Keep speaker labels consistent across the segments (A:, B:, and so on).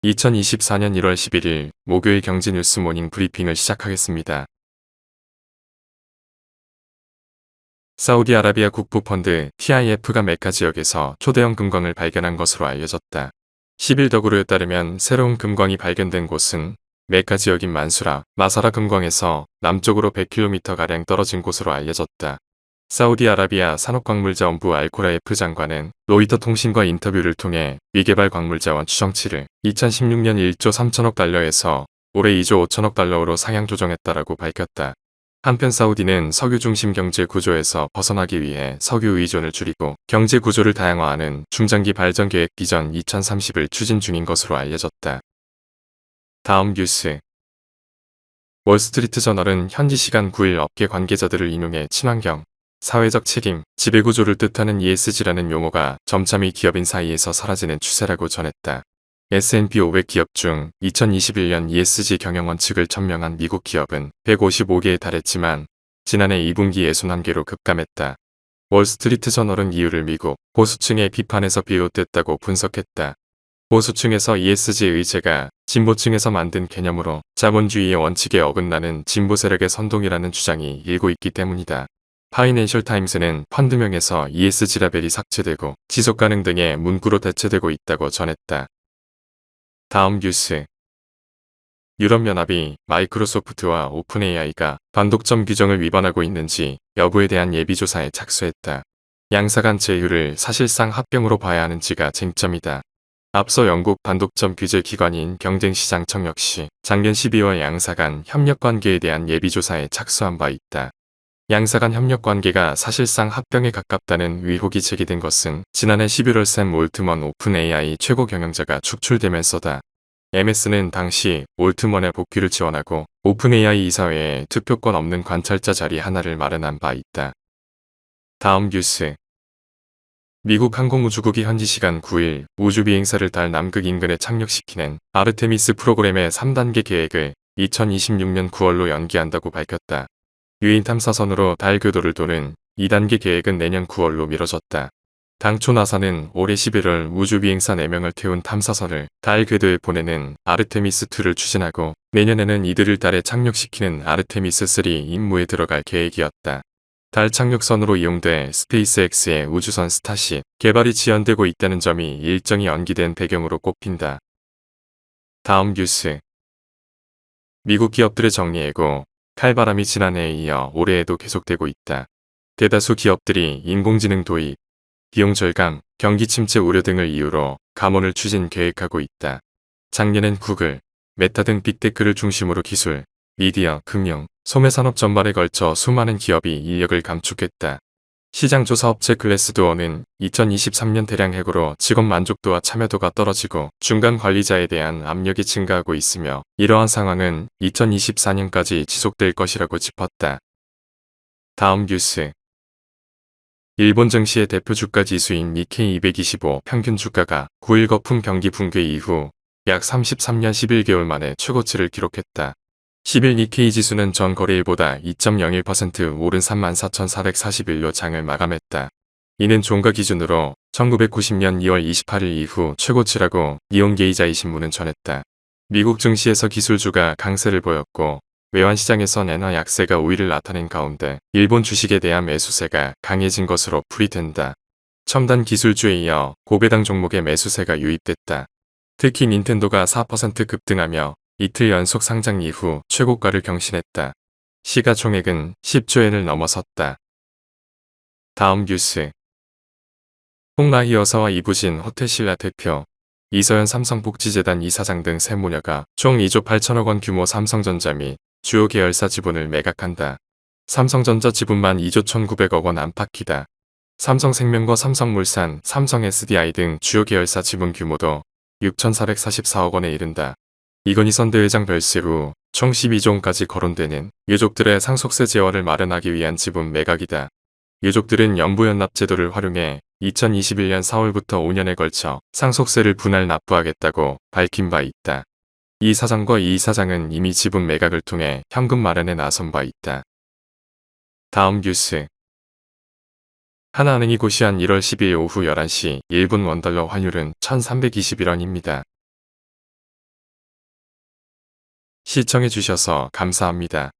A: 2024년 1월 11일 목요일 경제뉴스 모닝 브리핑을 시작하겠습니다. 사우디아라비아 국부펀드 TIF가 메카 지역에서 초대형 금광을 발견한 것으로 알려졌다. 10일 더구르에 따르면 새로운 금광이 발견된 곳은 메카 지역인 만수라, 마사라 금광에서 남쪽으로 100km가량 떨어진 곳으로 알려졌다. 사우디아라비아 산업광물자원부 알코라에프 장관은 로이터 통신과 인터뷰를 통해 미개발 광물자원 추정치를 2016년 1조 3천억 달러에서 올해 2조 5천억 달러로 상향 조정했다라고 밝혔다. 한편 사우디는 석유 중심 경제 구조에서 벗어나기 위해 석유 의존을 줄이고 경제 구조를 다양화하는 중장기 발전 계획 비전 2030을 추진 중인 것으로 알려졌다. 다음 뉴스. 월스트리트 저널은 현지 시간 9일 업계 관계자들을 인용해 친환경, 사회적 책임, 지배구조를 뜻하는 ESG라는 용어가 점차 미 기업인 사이에서 사라지는 추세라고 전했다. S&P 500 기업 중 2021년 ESG 경영 원칙을 천명한 미국 기업은 155개에 달했지만 지난해 2분기 61개로 급감했다. 월스트리트 저널은 이유를 미국 보수층의 비판에서 비롯됐다고 분석했다. 보수층에서 ESG 의제가 진보층에서 만든 개념으로 자본주의의 원칙에 어긋나는 진보 세력의 선동이라는 주장이 일고 있기 때문이다. 파이낸셜 타임스는 펀드명에서 ESG 라벨이 삭제되고 지속가능 등의 문구로 대체되고 있다고 전했다. 다음 뉴스. 유럽연합이 마이크로소프트와 오픈AI가 단독점 규정을 위반하고 있는지 여부에 대한 예비조사에 착수했다. 양사 간 제휴를 사실상 합병으로 봐야 하는지가 쟁점이다. 앞서 영국 단독점 규제 기관인 경쟁시장청 역시 작년 12월 양사 간 협력관계에 대한 예비조사에 착수한 바 있다. 양사 간 협력관계가 사실상 합병에 가깝다는 의혹이 제기된 것은 지난해 11월 샘 올트먼 오픈AI 최고 경영자가 축출되면서다. MS는 당시 올트먼의 복귀를 지원하고 오픈AI 이사회에 투표권 없는 관찰자 자리 하나를 마련한 바 있다. 다음 뉴스. 미국 항공우주국이 현지 시간 9일 우주비행사를 달 남극 인근에 착륙시키는 아르테미스 프로그램의 3단계 계획을 2026년 9월로 연기한다고 밝혔다. 유인 탐사선으로 달 궤도를 도는 2단계 계획은 내년 9월로 미뤄졌다. 당초 나사는 올해 11월 우주비행사 4명을 태운 탐사선을 달 궤도에 보내는 아르테미스2를 추진하고 내년에는 이들을 달에 착륙시키는 아르테미스3 임무에 들어갈 계획이었다. 달 착륙선으로 이용돼 스페이스X의 우주선 스타쉽 개발이 지연되고 있다는 점이 일정이 연기된 배경으로 꼽힌다. 다음 뉴스. 미국 기업들의 정리해고 칼바람이 지난해에 이어 올해에도 계속되고 있다. 대다수 기업들이 인공지능 도입, 비용 절감, 경기 침체 우려 등을 이유로 감원을 추진 계획하고 있다. 작년엔 구글, 메타 등 빅테크를 중심으로 기술, 미디어, 금융, 소매산업 전반에 걸쳐 수많은 기업이 인력을 감축했다. 시장조사 업체 글래스도어는 2023년 대량 해고로 직원 만족도와 참여도가 떨어지고 중간 관리자에 대한 압력이 증가하고 있으며 이러한 상황은 2024년까지 지속될 것이라고 짚었다. 다음 뉴스. 일본 증시의 대표 주가 지수인 니케이 225 평균 주가가 9일 거품 경기 붕괴 이후 약 33년 11개월 만에 최고치를 기록했다. 10일 니케이 지수는 전 거래일보다 2.01% 오른 34,441로 장을 마감했다. 이는 종가 기준으로 1990년 2월 28일 이후 최고치라고 니혼게이자이 신문은 전했다. 미국 증시에서 기술주가 강세를 보였고 외환시장에선 엔화 약세가 우위를 나타낸 가운데 일본 주식에 대한 매수세가 강해진 것으로 풀이된다. 첨단 기술주에 이어 고배당 종목의 매수세가 유입됐다. 특히 닌텐도가 4% 급등하며 이틀 연속 상장 이후 최고가를 경신했다. 시가총액은 10조엔을 넘어섰다. 다음 뉴스. 홍라희 여사와 이부진 호텔신라 대표, 이서연 삼성복지재단 이사장 등 세 모녀가 총 2조 8천억 원 규모 삼성전자 및 주요 계열사 지분을 매각한다. 삼성전자 지분만 2조 1,900억 원 안팎이다. 삼성생명과 삼성물산, 삼성SDI 등 주요 계열사 지분 규모도 6,444억 원에 이른다. 이건희 선대회장 별세 후 총 12조 원까지 거론되는 유족들의 상속세 재원을 마련하기 위한 지분 매각이다. 유족들은 연부연납제도를 활용해 2021년 4월부터 5년에 걸쳐 상속세를 분할 납부하겠다고 밝힌 바 있다. 이 사장과 이 이사장은 이미 지분 매각을 통해 현금 마련에 나선 바 있다. 다음 뉴스. 하나은행이 고시한 1월 12일 오후 11시 일본 원달러 환율은 1,321원입니다. 시청해주셔서 감사합니다.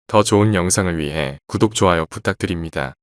A: 더 좋은 영상을 위해 구독, 좋아요 부탁드립니다.